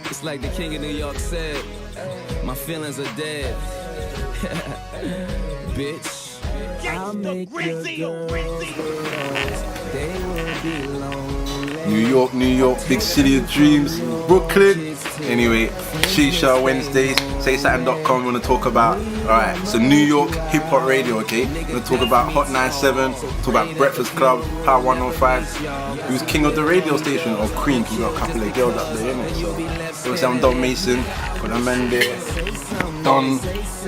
It's like the king of New York said, my feelings are dead. Bitch. I'll make your girls, they will be lonely. New York, big city of dreams, Brooklyn. Anyway, Shisha Wednesdays, saysattin.com. We're gonna talk about, alright, so New York hip hop radio, okay? We're gonna talk about Hot 97, talk about Breakfast Club, Power 105. Who's king of the radio station, or queen, because we got a couple of girls up there, innit? So, obviously I'm Don Mason, got a man there, Don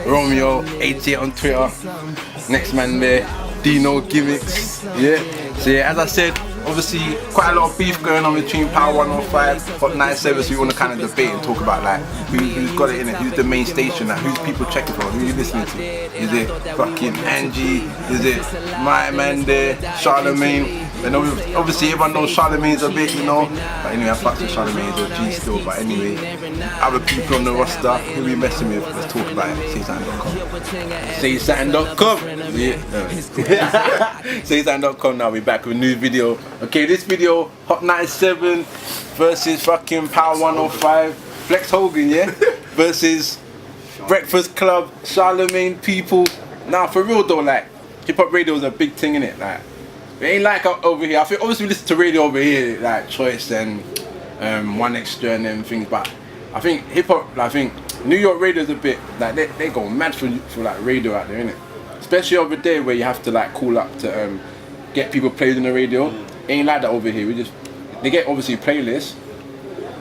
Romeo, 88 on Twitter. Next man there, Dino Gimmicks, yeah. So yeah, as I said, obviously quite a lot of beef going on between Power 105, Hot 97, so we want to kind of debate and talk about like who's got it in it, who's the main station, like who's people checking for, who you listening to. Is it fucking Angie? Is it my man there, Charlemagne? And obviously everyone knows Charlemagne's a bit, you know. But anyway, I fucked with Charlemagne, he's a G still. But anyway, other people on the roster, who we messing with, let's talk about it. Saysattin.com. Yeah. Saysattin.com now, we're back with a new video. Okay, this video, Hot 97 versus fucking Power 105. Flex Hogan, yeah? Versus Breakfast Club, Charlemagne people. Now, for real though, like, hip hop radio is a big thing, innit? Like, it ain't like over here. I think obviously we listen to radio over here, like Choice and One Extra and them things, but I think hip hop, I think New York radio is a bit like they go mad for like radio out there, innit? Especially over there where you have to like call up to get people played on the radio. It ain't like that over here. They get obviously playlists.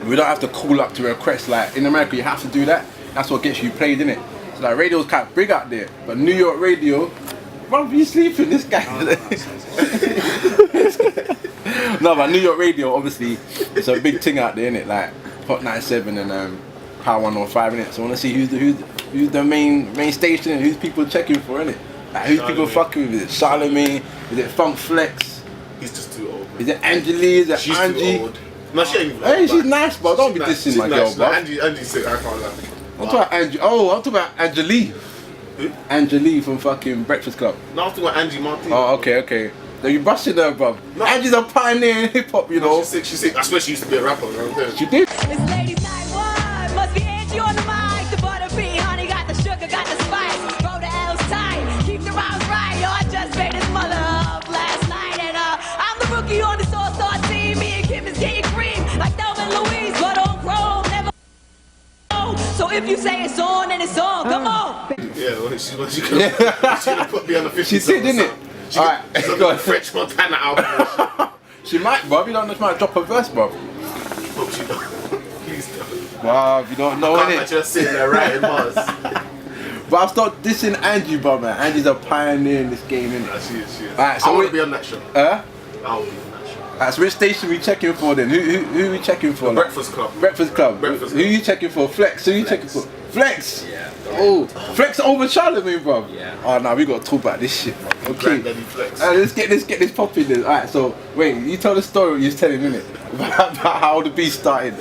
We don't have to call up to request. Like in America, you have to do that. That's what gets you played, innit? So like radio's kind of big out there, but New York radio. Bro, you sleeping, this guy? No, but New York radio, obviously, it's a big thing out there, innit? Like Hot 97 and Power 105, innit? So I want to see who's the main station and who's people checking for, innit? Like who's people fucking with? Is it Charlemagne? Is it Funk Flex? He's just too old. Man. Is it Angeli? Is it she's Angie? Too old. No, she ain't even hey, she's nice, bro. Don't be dissing my girl, bro. Angie's sick, I can't lie. I'm talking about Angie. Oh, I'm talking about Angeli. Who? Angeli from fucking Breakfast Club. No, I'm talking about Angie Martinez. Oh, okay. Now you brushing her, bro. No. Angie's a pioneer in hip hop, you know. She's sick. I swear she used to be a rapper. You know she did. It's ladies night one. Must be Angie on the mic. The butterbean, honey, got the sugar, got the spice. Roll the L's tight, keep the rhymes right. Yo, I just made his mother up last night, and I'm the rookie on this all-star team. Me and Kim is getting cream like Thelma and Louise, but on chrome, never. So if you say it's on, then it's on. Come on. Yeah, well, she could put me on the 50. She did, didn't it? Alright, she's got a French Montana album. She might, bruv. You don't know, she might drop a verse, bruv. Hope she don't. Please don't. Bruv, you don't know, I innit? can't just sitting there writing bars. But I'll start dissing Angie, bruv, man. Angie's a pioneer in this game, innit? Nah, she is. Alright, so I want to be on that show. Huh? I'll be on that show. Alright, so which station we checking for then? Who we checking for? The Breakfast Club. Breakfast Club. Breakfast Who you checking for? Flex. Who you checking for? Flex. Yeah. Oh, Flex over Charlemagne, bro. Yeah. Oh, nah, we gotta talk about this shit, bro. Okay. Granddaddy Flex. Let's get this popping then. Alright, so wait, you tell the story you was telling, innit? About how the beef started.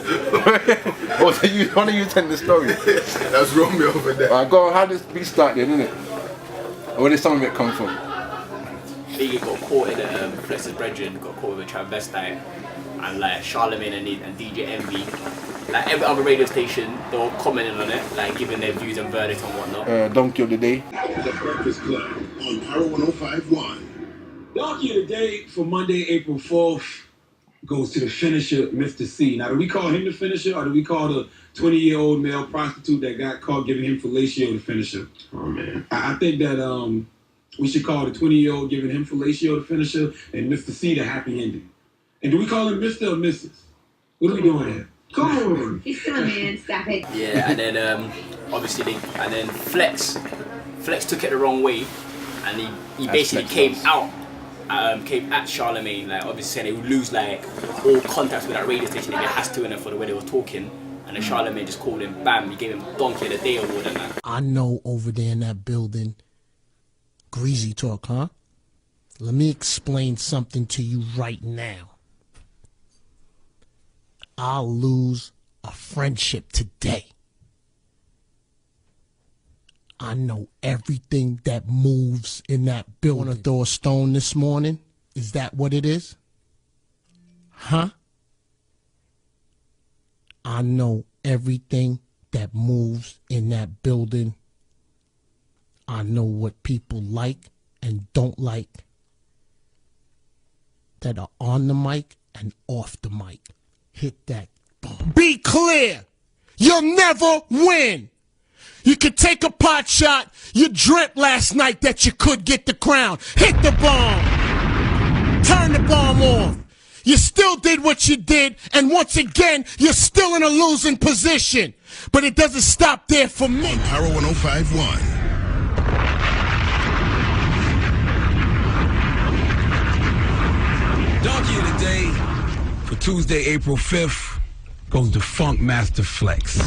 Or one of you telling the story? That was Romeo over there. Alright, go on, how this beef started, innit? Where did some of it come from? Biggie got caught in Flex's brethren, got caught with a transvestite, and like Charlemagne and DJ Envy, like every other radio station, they were commenting on it, like giving their views and verdicts and whatnot. Donkey of the day. The Breakfast Club on Power 105.1. Donkey of the day for Monday, April 4th goes to the finisher, Mr. C. Now, do we call him the finisher, or do we call the 20-year-old male prostitute that got caught giving him fellatio the finisher? Oh, man. I think that we should call the 20-year-old giving him fellatio the finisher and Mr. C the happy ending. And do we call him Mr. or Mrs.? What are we doing here? Come on. He's still a man, stop it. Yeah, and then obviously Flex took it the wrong way, and he basically came at Charlemagne, like obviously saying he would lose like all contacts with that radio station if it has to, and for the way they were talking. And then Charlemagne just called him, bam, he gave him Donkey of the Day award and that. I know over there in that building, greasy talk, huh? Let me explain something to you right now. I'll lose a friendship today. I know everything that moves in that building. Want to throw a stone this morning? Is that what it is? Huh? I know everything that moves in that building. I know what people like and don't like that are on the mic and off the mic. Hit that bomb. Be clear. You'll never win. You could take a pot shot. You dreamt last night that you could get the crown. Hit the bomb. Turn the bomb off. You still did what you did, and once again, you're still in a losing position. But it doesn't stop there for me. On Power 105.1. Donkey of the day for Tuesday, April 5th goes to Funk Master Flex.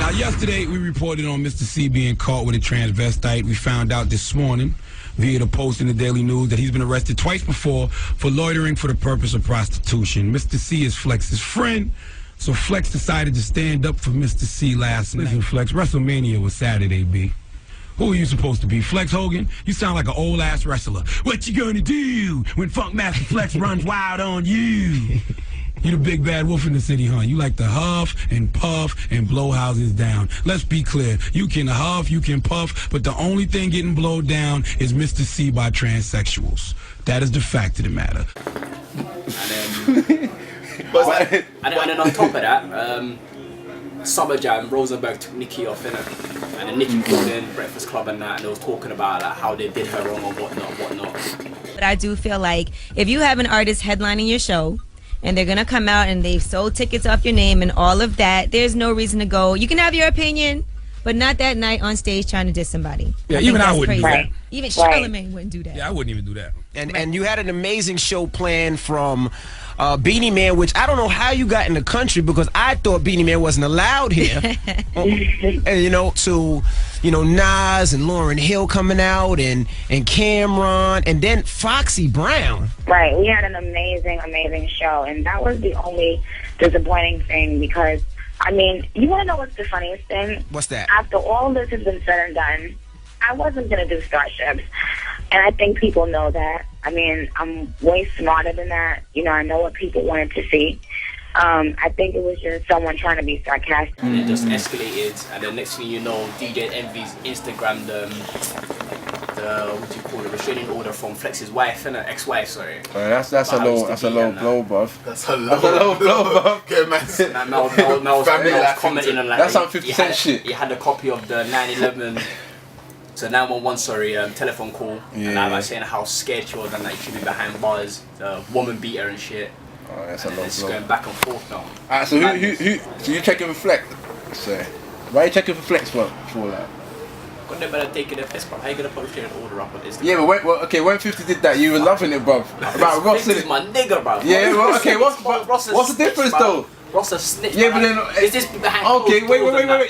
Now, yesterday we reported on Mr. C being caught with a transvestite. We found out this morning via the post in the Daily News that he's been arrested twice before for loitering for the purpose of prostitution. Mr. C is Flex's friend, so Flex decided to stand up for Mr. C last night. Listen, Flex, WrestleMania was Saturday, B. Who are you supposed to be? Flex Hogan? You sound like an old-ass wrestler. What you gonna do when Funk Master Flex runs wild on you? You're the big bad wolf in the city, huh? You like to huff and puff and blow houses down. Let's be clear. You can huff, you can puff, but the only thing getting blowed down is Mr. C by transsexuals. That is the fact of the matter. And then on top of that, Summer Jam, Rosenberg took Nikki off, innit? And then Nikki called in Breakfast Club and that, and they was talking about like, how they did her wrong and whatnot. But I do feel like if you have an artist headlining your show, and they're gonna come out and they've sold tickets off your name and all of that, there's no reason to go. You can have your opinion, but not that night on stage trying to diss somebody. Yeah, even I wouldn't do that. Even Charlamagne wouldn't do that. Yeah, I wouldn't even do that. And you had an amazing show planned from Beanie Man, which I don't know how you got in the country because I thought Beanie Man wasn't allowed here. And, to Nas and Lauryn Hill coming out and Cameron and then Foxy Brown. Right, we had an amazing show, and that was the only disappointing thing because, I mean, you want to know what's the funniest thing? What's that? After all this has been said and done, I wasn't going to do Starships, and I think people know that. I mean, I'm way smarter than that. I know what people wanted to see. I think it was just someone trying to be sarcastic. And it just escalated, and then next thing you know, DJ Envy's Instagrammed the what do you call it, restraining order from Flex's wife, and ex-wife, sorry. That's a low blow, bruv. That's a low blow, bruv. Get man. Mel was commenting on like that's some 50 Cent shit. He had a copy of the 9/11. So 911, telephone call, and I was saying how scared she was and like she'd be behind bars, the woman beat her and shit. Oh, that's a low blow. It's going back and forth now. Alright, so who? So you checking for Flex? So why are you checking for Flex for that? God, they better take it a piss, bro. How you gonna post an order up on Instagram? Yeah, but when 50 did that, you were loving it, bruv. About Ross, is my nigga, bro. Yeah, well, okay. What's the difference though? Ross a snitch. Yeah, but then is this behind? Okay, wait.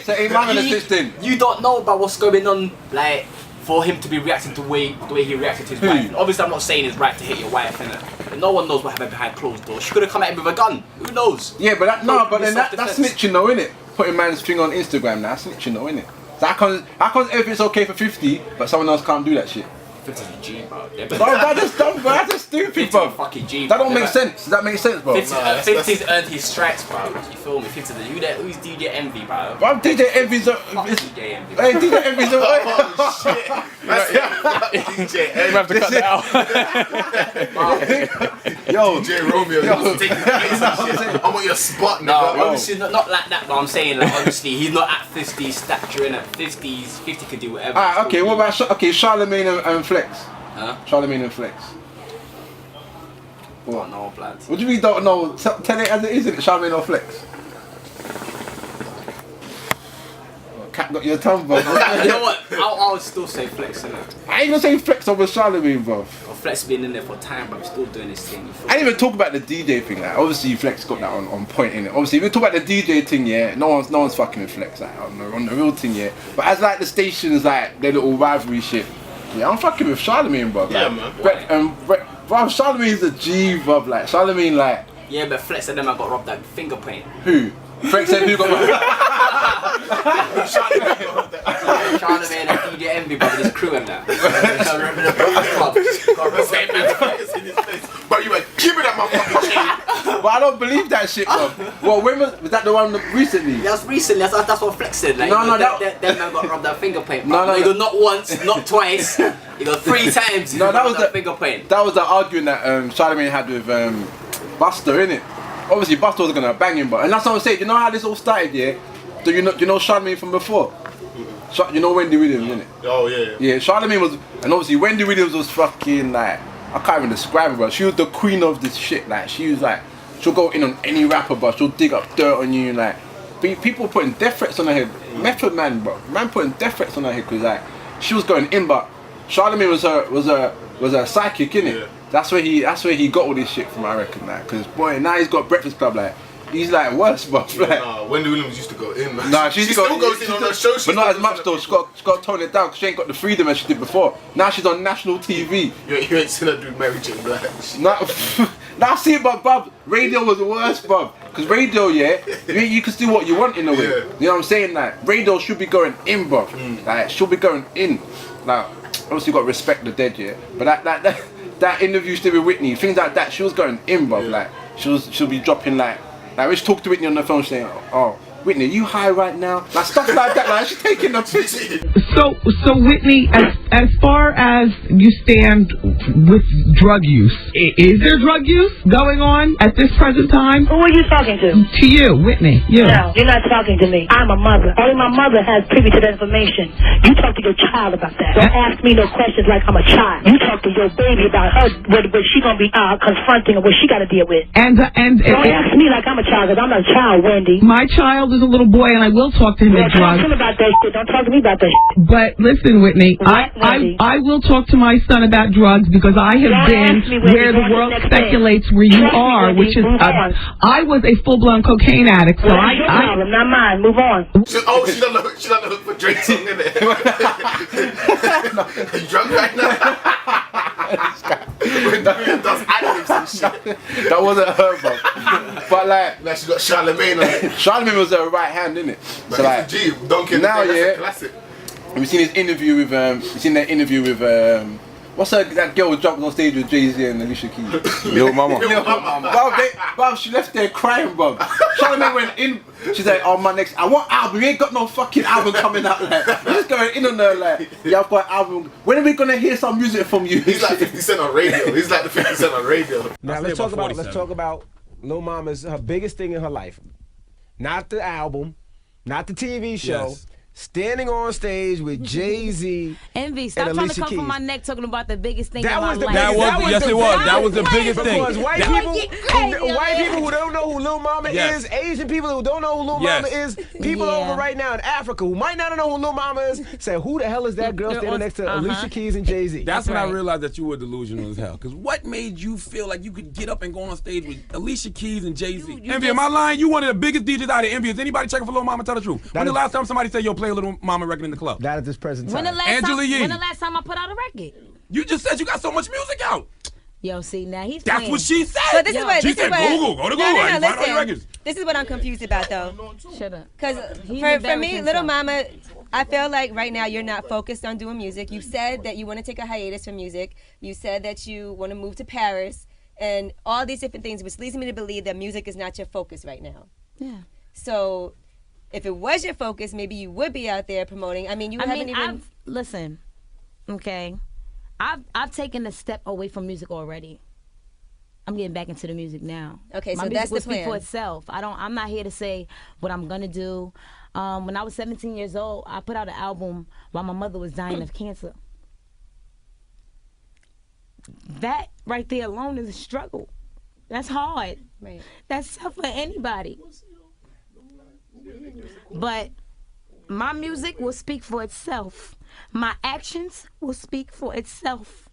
So ain't man gonna snitch then? You don't know about what's going on, like. For him to be reacting to the way he reacted to his wife. Obviously, I'm not saying it's right to hit your wife, innit? But no one knows what happened behind closed doors. She could have come at him with a gun. Who knows? Yeah, but that's snitching though, innit? Putting man's thing on Instagram, that's snitching though, innit? So how come everything's okay for 50, but someone else can't do that shit? 50's a G, bro. That's just stupid, bro. Fucking G. That don't make sense. Does that make sense, bro? 50's earned his stripes, bro. You feel me? 50's who's DJ Envy, bro? Bro, DJ Envy's a... DJ Envy. Hey, DJ Envy's a... Oh, shit. DJ Envy. We have to cut that out. Yo, DJ Romeo, you taking the place and shit. I want your spot, nigga. No, obviously not like that, but I'm saying, like, obviously, he's not at 50's stature, innit? 50 could do whatever. Alright, okay, what about... Charlamagne and Flex? Huh? Charlamagne and Flex. What? No, blood. What do you mean don't know? Tell it as it is, Charlamagne or Flex? Cat got your tongue, bro. You know what? I would still say Flex, innit? I ain't gonna say Flex over Charlamagne, bro. Well, Flex been in there for time, but still doing his thing. I didn't even talk about the DJ thing. Like, obviously, Flex got that on point, innit? Obviously, if we talk about the DJ thing, yeah, no one's fucking with Flex, like, on the real thing, yeah. But as like the stations, like their little rivalry shit, yeah, I'm fucking with Charlamagne, bro. Yeah, like, man. Bro, Charlamagne's a G, bro. Like Charlamagne, like. Yeah, but Flex and them I got robbed that finger paint. Who? Flex said who got Charlamagne and DJ Envy, bro, this crew and that. I remember the club. But you went, give me that motherfucking chain. But I don't believe that shit, bro. Well, when was that the one recently? That's recently. That's what Flex said. Like, No, that man got robbed that finger paint. No, He got not once, not twice. He got 3 times. No, that was the finger paint. That was the argument that Charlamagne had with Buster, innit? Obviously, Buster was gonna bang him, but and that's what I'm saying. You know how this all started, yeah? Do you know Charlamagne from before? You know Wendy Williams, innit? Oh yeah. Yeah, Charlamagne was, and obviously Wendy Williams was fucking like, I can't even describe her, but she was the queen of this shit. Like she was like, she'll go in on any rapper, but she'll dig up dirt on you. Like people putting death threats on her head. Method Man, bro, man putting death threats on her head because like she was going in, but Charlamagne was her psychic, innit? Yeah. That's where he got all this shit from, I reckon. Like, because boy, now he's got Breakfast Club. Like he's like worse, but like. Nah, Wendy Williams used to go in. Man. Nah, she still goes in on her show, but not as much though. She got to tone it down because she ain't got the freedom as she did before. Now she's on national TV. You ain't seen her do Mary J. Blige. Nah, see, but bruv, radio was the worst, bruv. Because radio, yeah, you can do what you want in a way. Yeah. You know what I'm saying? Like radio should be going in, bruv. Like should be going in. Like obviously you got to respect the dead, yeah. But that interview still with Whitney, things like that, she was going in, bruv. Like she'll be dropping like when she talked to Whitney on the phone, she's saying, "Oh, Whitney, you high right now?" Like stuff like that. Like she's taking the piss. So Whitney, as far as you stand with drug use, is there drug use going on at this present time? Who are you talking to? To you, Whitney. You. No, you're not talking to me. I'm a mother. Only my mother has privy to that information. You talk to your child about that. Don't ask me no questions like I'm a child. You talk to your baby about her, what she gonna be confronting and what she got to deal with. And don't ask me like I'm a child, because I'm not a child, Wendy. My child is a little boy, and I will talk to him about drugs. Talk to him about that shit. Don't talk to me about that shit. But listen, Whitney, I will talk to my son about drugs because I have been where the world speculates where you are, which is I was a full-blown cocaine addict, so that's your problem, not mine. Move on. She don't know for Drake song, innit? Are you drunk right now? Does ad-libs and shit. That wasn't her, bro. But like, now she got Charlamagne on it. Charlamagne was her right hand, innit? So like, G, Donkey now yeah, classic. Have you seen his interview with what's that girl who jumped on stage with Jay-Z and Alicia Keys? Lil Mama. Bruv, she left there crying, bruv. Charlamagne went in, she's like, oh my next, I want album, you ain't got no fucking album coming out, like, you're just going in on her, like, yeah, I've got an album, when are we gonna hear some music from you? He's like 50 Cent on radio, he's like the 50 Cent on radio. Now let's talk about Lil Mama's, her biggest thing in her life. Not the album, not the TV show. Yes. Standing on stage with Jay-Z. Envy, stop and trying Alicia to come Keys. from my neck talking about the biggest thing that in my was the life. Yes, it was. That was the biggest thing. Because White people who don't know who Lil Mama is, Asian people who don't know who Lil Mama is, people over right now in Africa who might not know who Lil Mama is, say, who the hell is that girl standing next to Alicia Keys and Jay-Z? That's when I realized that you were delusional as hell. Because what made you feel like you could get up and go on stage with Alicia Keys and Jay-Z? Envy, am I lying? You one of the biggest DJs out of Envy. Is anybody checking for Lil Mama? Tell the truth. When the last time somebody said, yo, play a Lil Mama record in the club? Not at this present time. When the last time I put out a record? You just said you got so much music out. Yo, see, now he's That's playing. what she said. So this is what, she said, Google, go to Google. I can find all your records. This is what I'm confused about, though. Shut up. Because for me, Little Mama, I feel like right now you're not focused on doing music. You said that you want to take a hiatus from music. You said that you want to move to Paris and all these different things, which leads me to believe that music is not your focus right now. Yeah. So if it was your focus, maybe you would be out there promoting. I mean, listen, okay, I've taken a step away from music already. I'm getting back into the music now. Okay, my so music that's the will speak plan. for itself. I'm not here to say what I'm gonna do. When I was 17 years old, I put out an album while my mother was dying of cancer. That right there alone is a struggle. That's hard. Right. That's tough for anybody. But my music will speak for itself. My actions will speak for itself.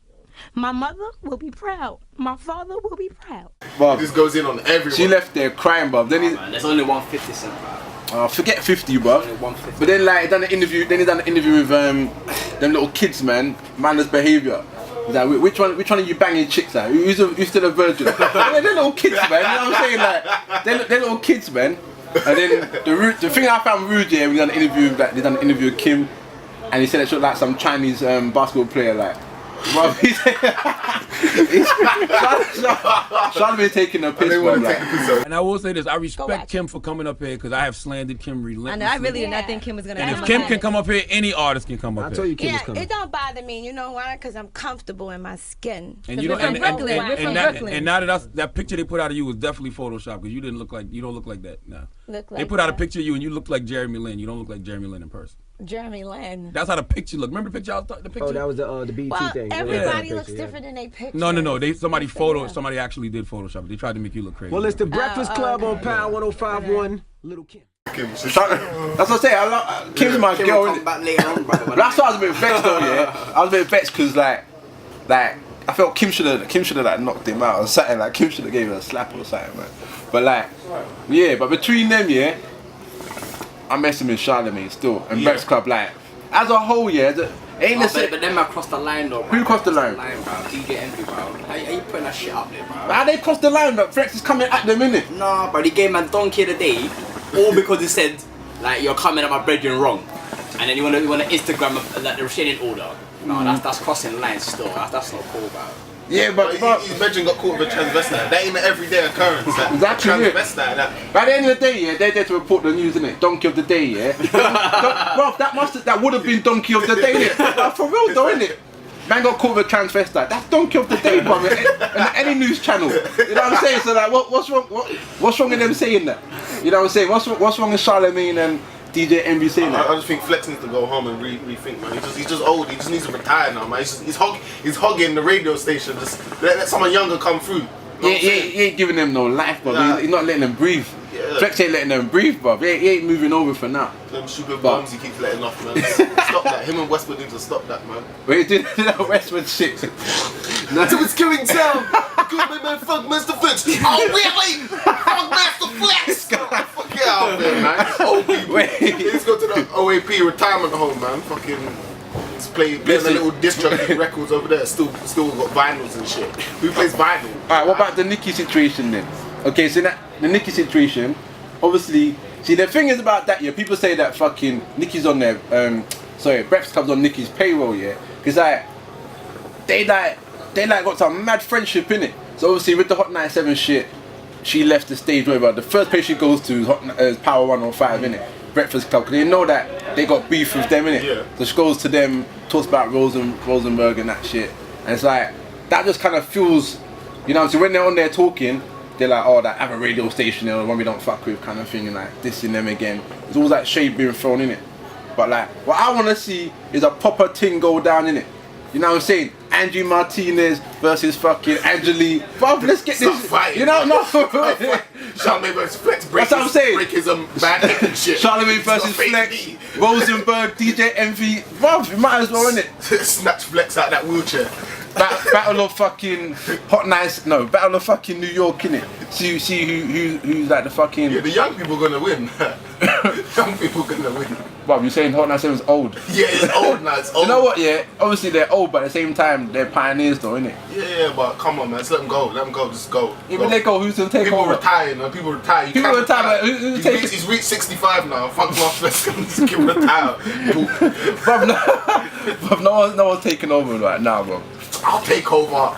My mother will be proud. My father will be proud. Bob, this goes in on everyone. She left there crying, Bob. Then there's only 150 Cent. Forget 50, Bob. But then like he done an interview. Then he done an interview with them little kids, man. Manless behavior. He's like, which one of you banging chicks? Like, who's still a virgin? They're little kids, man. You know what I'm saying? Like, they're little kids, man. And then the thing I found rude, yeah, we done an interview with Kim, and he said that she looked like some Chinese basketball player, like. Charlamagne taking a piss, bro. And I will say this: I respect Kim for coming up here because I have slandered Kim relentlessly. I really did not think Kim was gonna. And if Kim can come up here, any artist can come up here. I told you Kim was coming. It don't bother me. You know why? Because I'm comfortable in my skin. And you know, and now that picture they put out of you was definitely photoshopped because you don't look like that. No. They put out a picture of you and you look like Jeremy Lin. You don't look like Jeremy Lin in person. Jeremy Lin. That's how the picture looked. Remember the picture? The picture. Oh, that was the BT thing. Everybody looks different in their picture. No. Somebody actually did Photoshop. They tried to make you look crazy. Well, it's the Breakfast Club on Power 105.1. Little Kim. That's what I say. I love Kim's my girl. That's why I was a bit vexed though. Yeah, I was a bit vexed because like I felt Kim should have like knocked him out or something. Like Kim should have gave him a slap or something, man. But like, yeah. But between them, yeah, I'm messing with Charlamagne still and Breakfast Club. Like as a whole, yeah. Ain't but them man crossed the line though, bro. Who crossed the line? Bro. DJ Envy, bro. How you putting that shit up there, bro? How they crossed the line? But Frex is coming at them, innit? Nah, bro. They gave man donkey of the day, all because he said like you're coming at my brethren wrong, and then you wanna Instagram like the restraining order. No, that's crossing the line still. That's not cool, bro. Yeah, but his brethren got caught with a transvestite. That ain't an everyday occurrence. Exactly. Transvestite. By the end of the day, yeah, they're there to report the news, innit? Donkey of the day, yeah. Bro, that would have been donkey of the day, innit? For real though, innit? Man got caught with a transvestite. That's donkey of the day, bro. And any news channel. You know what I'm saying? So like, what's wrong? What's wrong in them saying that? You know what I'm saying? What's wrong with Charlamagne and DJ Envy saying that? I just think Flex needs to go home and rethink, man. He's just old. He just needs to retire now, man. He's hogging the radio station. Just let someone younger come through. He ain't giving them no life, bro. Nah. He's not letting them breathe. Yeah. Flex ain't letting them breathe, bro. He ain't moving over for now. Them stupid bombs he keeps letting off, man. Stop that. Him and Westwood need to stop that, man. Wait, did that Westwood shit? No. So it's killing town. Good man, fuck Mr. Flex. Oh really? Fuck Master Flex. Fuck it out there, man. Old people. Let's go to the OAP retirement home, man. Fucking playing the little disc jockey records over there. Still got vinyls and shit. Who plays vinyl? Alright, what about the Nicki situation then? Okay, so the Nicki situation, obviously, see the thing is about that, yeah, people say that fucking Nicki's on their, Breakfast Club's on Nicki's payroll, yeah, because like, they got some mad friendship in it. So obviously with the Hot 97 shit, she left the stage, whatever. The first place she goes to is Power 105, innit? Breakfast Club, because they know that they got beef with them, innit? Yeah. So she goes to them, talks about Rosenberg and that shit, and it's like, that just kind of feels, you know, so when they're on there talking, they're like, oh, that have a radio station, you know, one we don't fuck with kind of thing, and like dissing them again. There's always that shade being thrown in it. But like, what I want to see is a proper thing go down in it. You know what I'm saying? Angie Martinez versus fucking Angelique. Bruv, let's get this. Fighting, you know, no. Charlamagne versus Flex. That's what I'm saying. Break his bad neck and shit. Charlamagne versus Flex. Rosenberg, DJ Envy. Bruv, you might as well, innit? Snatch Flex out that wheelchair. Battle of fucking Battle of fucking New York, innit? See who's like the fucking. Yeah, the young people gonna win. Young people gonna win. Well, you're saying Hot 97's old? Yeah, it's old now. It's old. You know what? Yeah, obviously they're old, but at the same time they're pioneers, though, innit? Yeah, but come on, man, just let them go. Let them go. Just go. Even they go, who's gonna take people over? Retire, man. People retire. People retire. Who's taking? He's reached 65 now. Fuck off. Let's just give him retire. Bruv, no one's taking over right now, bro. I'll take over.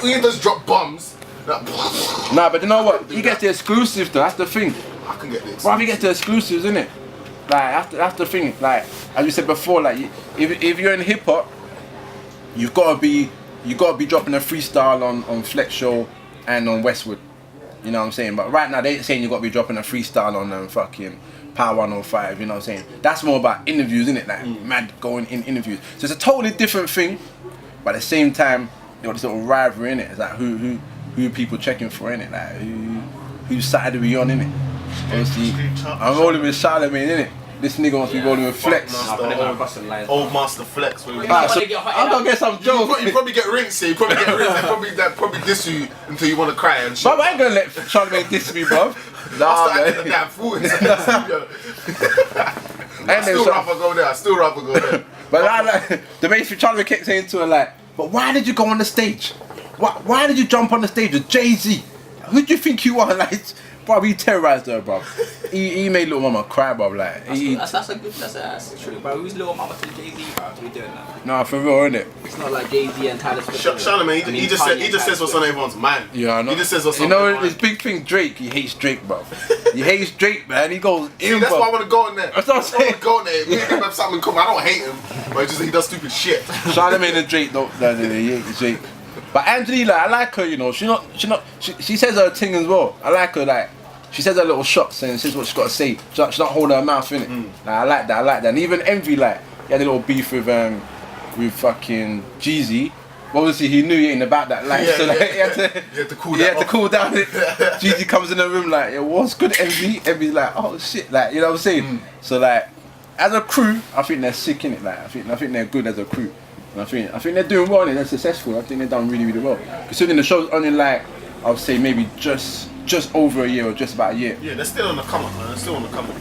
He does drop bombs. Nah, but you know what? He gets the exclusives though. That's the thing. I can get the exclusives. Bruv, he gets the exclusives, innit? Like that's the thing. Like as you said before, like if you're in hip hop, you gotta be dropping a freestyle on Flex Show and on Westwood. You know what I'm saying? But right now they ain't saying you gotta be dropping a freestyle on fucking Power 105. You know what I'm saying? That's more about interviews, innit? Like mad going in interviews. So it's a totally different thing. But at the same time, you got this little rivalry in it. It's like who people checking for in it. Like whose side are we on in it? Obviously, I'm rolling with Charlamagne in it. This nigga wants to be rolling with Flex. Old Master Flex. I'm gonna get some jokes. You probably get rinsed. You probably get rinsed. They probably diss you until you want to cry and shit. But I ain't gonna let Charlamagne diss me, bruv. Nah, man. Damn fool. I still rather go there. But like the basic Charlamagne kept saying to her like, but why did you go on the stage? Why did you jump on the stage with Jay-Z? who do you think you are? Like, bro, he terrorized her, bro. He made Little Mama cry, bro. Like, that's true, bro. Who's Little Mama to Jay-Z, bro? To be doing that? Nah, for real, innit? It's not like Jay-Z and Tyler Swift. Charlamagne, he just says what's on everyone's mind. Yeah, I know. He just says what's on everyone's everyone's mind. His big thing, Drake. He hates Drake, bro. He hates Drake, man. He goes in, that's bro. why I want to go in there. That's what I'm saying. I want to go in there. We have something in common. I don't hate him, but he does stupid shit. Charlamagne and Drake, no, he hates Drake. But Angie, like, I like her, you know. She says her thing as well. I like her, like. She says her little shots and says what she's got to say. She don't hold her mouth in it. Like, I like that. And even Envy, like, he had a little beef with fucking Jeezy. Obviously, he knew he ain't about that life, so like, he had to cool down. Jeezy comes in the room like, yo, what's good, Envy? Envy's like, oh shit, like, you know what I'm saying? So like, as a crew, I think they're sick in it. Like, I think they're good as a crew. And I think they're doing well and they're successful. I think they've done really, really well. Considering the show's only like, I would say maybe just over a year or just about a year. Yeah, they're still on the come up, man. They're still on the come up.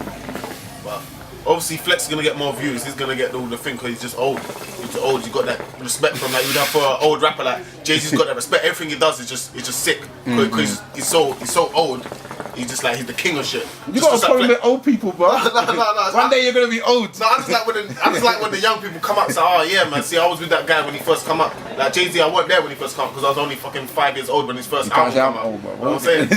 But obviously, Flex is gonna get more views. He's gonna get all the thing because he's just old. He's old. You got that respect from like you have for an old rapper like Jay-Z's got that respect. Everything he does is just sick. Because he's so old. He's just like he's the king of shit. You gotta compliment old people, bro. No. One day you're gonna be old. No, I just like when the young people come up and say, oh yeah, man. See, I was with that guy when he first come up. Like Jay-Z, I wasn't there when he first come up because I was only fucking 5 years old when his first album came out. Old, bro. You know what I'm saying?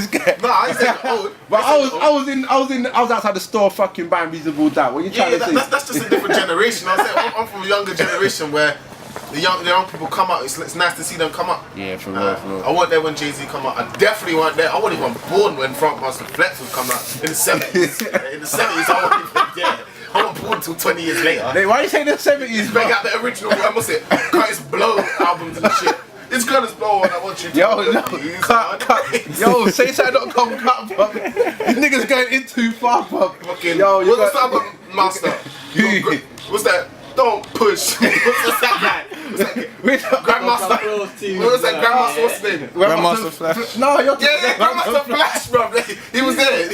No, I ain't saying old. But I was outside the store fucking buying Reasonable Doubt. What are you trying to say? That's just a different generation. I'm saying I'm from a younger generation where the young people come up. It's nice to see them come up. Yeah, for real. I wasn't there when Jay-Z come up. I definitely weren't there. I wasn't even born when Funkmaster Flex was come out in the 70s. In the 70s, I wasn't even there. I wasn't born until 20 years later. Wait, why are you saying the 70s? Bring out the original, what's it? Curtis Blow albums and shit. It's Curtis Blow and I want you to cut. Yo, say something.com cut, bro. These niggas going in too far, bro. Yo, what's the album, Master? What's that? Don't push. What's that guy? Grandmaster. What was that? Grandmaster, what's his name? Grandmaster Flash. No, you're Grandmaster Flash, bro. He was there.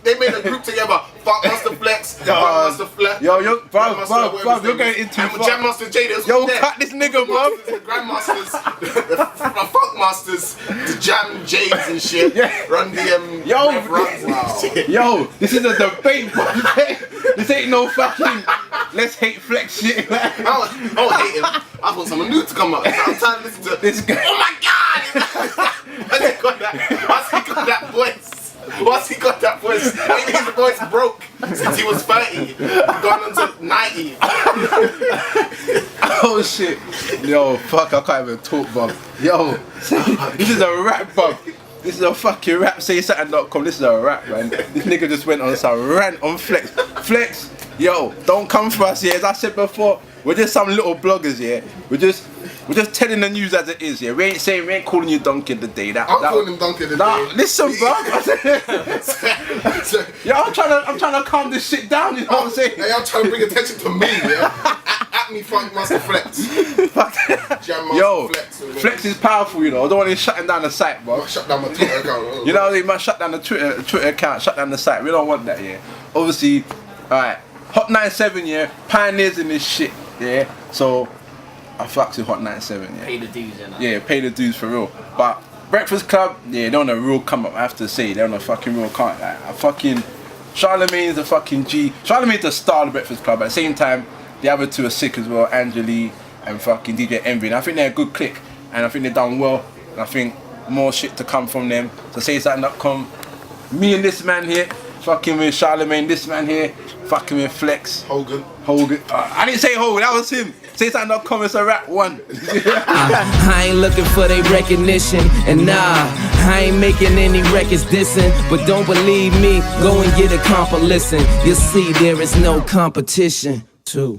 They made a group together. Funkmaster Flex, Grandmaster Flash. Yo, bro, you're going into far. Jam Master J. Yo, cut this nigga, bro. The Grandmasters, the Funkmasters, the Jam J's and shit. Run the Yo, this is a debate, bro. This ain't no fucking let's hate Flex shit. I don't hate him. I want someone new to come up. I'm trying to listen to this guy. Oh my god! Why's he got that voice? Why's he got that voice? I mean, his voice broke since he was 30. Gone on to 90. Oh shit. Yo, fuck, I can't even talk, bro. Yo, this is a rap, bro. This is a fucking rap. Say something.com. This is a rap, man. This nigga just went on some rant on Flex. Flex, yo, don't come for us, yeah. As I said before, we're just some little bloggers, yeah. We're just telling the news as it is, yeah. We ain't calling you donkey of the day. I'm calling him donkey of the day. Listen, bro. Yo, I'm trying to calm this shit down. You know what I'm saying? Hey, I'm trying to bring attention to me, yeah. At me, Funkmaster Flex. Yo, Flex is powerful, you know. I don't want him shutting down the site, bro. Shut down my Twitter account. You know, they might shut down the Twitter account, shut down the site. We don't want that, yeah. Obviously, alright. Hot 97, yeah. Pioneers in this shit, yeah. So I fucks with Hot 97, yeah. Pay the dues, innit? Yeah, pay the dues for real. But Breakfast Club, yeah, they're on a real come up. I have to say, they're on a fucking real come up. Like, Charlamagne's a fucking G. Charlamagne's the star of the Breakfast Club. At the same time, the other two are sick as well, Angie and fucking DJ Envy. And I think they're a good clique, and I think they've done well. And I think more shit to come from them. So say something.com. Me and this man here, fucking with Charlamagne. This man here, fucking with Flex. Hogan. I didn't say Hogan, that was him. Say something.com, it's a rap one. I ain't looking for their recognition, and nah, I ain't making any records dissing. But don't believe me, go and get a comp or listen. You'll see there is no competition, too.